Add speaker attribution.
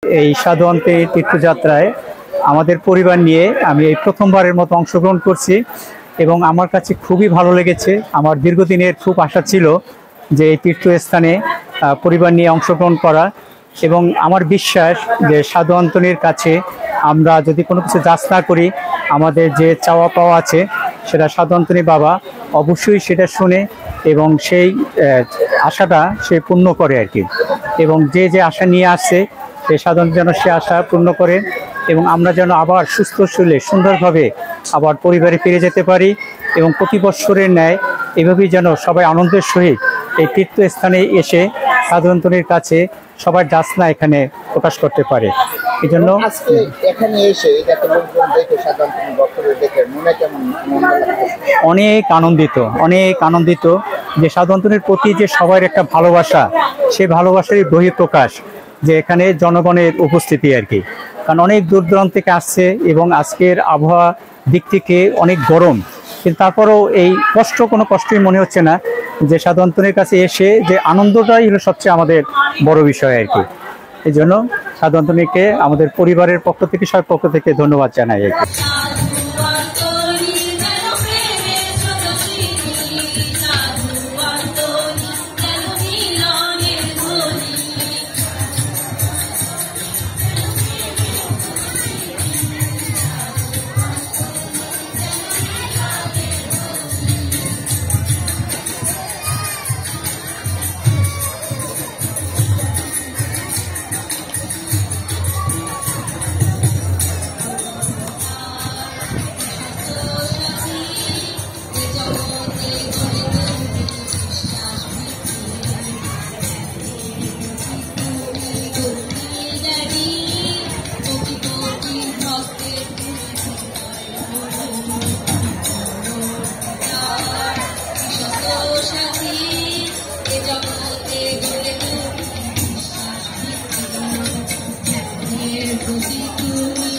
Speaker 1: এই সাধুয়ান্তে তীর্থযাত্রায় আমাদের পরিবার নিয়ে আমি এই প্রথমবারের মতো অংশগ্রহণ করছি এবং আমার কাছে খুবই ভালো লেগেছে। আমার দীর্ঘদিনের খুব আশা ছিল যে এই তীর্থস্থানে পরিবার নিয়ে অংশগ্রহণ করা, এবং আমার বিশ্বাস যে সাধু আন্তনির কাছে আমরা যদি কোনো কিছু যাচনা করি, আমাদের যে চাওয়া পাওয়া আছে সেটা সাধু আন্তনি বাবা অবশ্যই সেটা শুনে এবং সেই আশাটা সে পূর্ণ করে আর কি। এবং যে যে আশা নিয়ে আসছে সেই সাধন যেন সে আশা পূর্ণ করে এবং আমরা যেন আবার সুস্থ শরীরে সুন্দরভাবে আবার পরিবারে ফিরে যেতে পারি এবং প্রতি বৎসরের ন্যায় এভাবেই যেন সবাই আনন্দের সহিত এই তীর্থস্থানে এসে সাধু আন্তনির কাছে সবার যাচনা এখানে প্রকাশ করতে পারে। এই জন্য
Speaker 2: এখানে এসে
Speaker 1: অনেক আনন্দিত যে সাধু আন্তনির প্রতি যে সবার একটা ভালোবাসা, সে ভালোবাসারই বহিঃপ্রকাশ যে এখানে জনগণের উপস্থিতি আর কি। কারণ অনেক দূর দূরান্ত থেকে আসছে এবং আজকের আবহাওয়া দিক থেকে অনেক গরম, কিন্তু তারপরেও এই কোনো কষ্টই মনে হচ্ছে না। যে সাধু আন্তনির কাছে এসে যে আনন্দটাই হলো সবচেয়ে আমাদের বড় বিষয় আর কি। এই জন্য সাধু আন্তনিকে আমাদের পরিবারের পক্ষ থেকে সবার পক্ষ থেকে ধন্যবাদ জানাই আর কি।
Speaker 3: Thank you.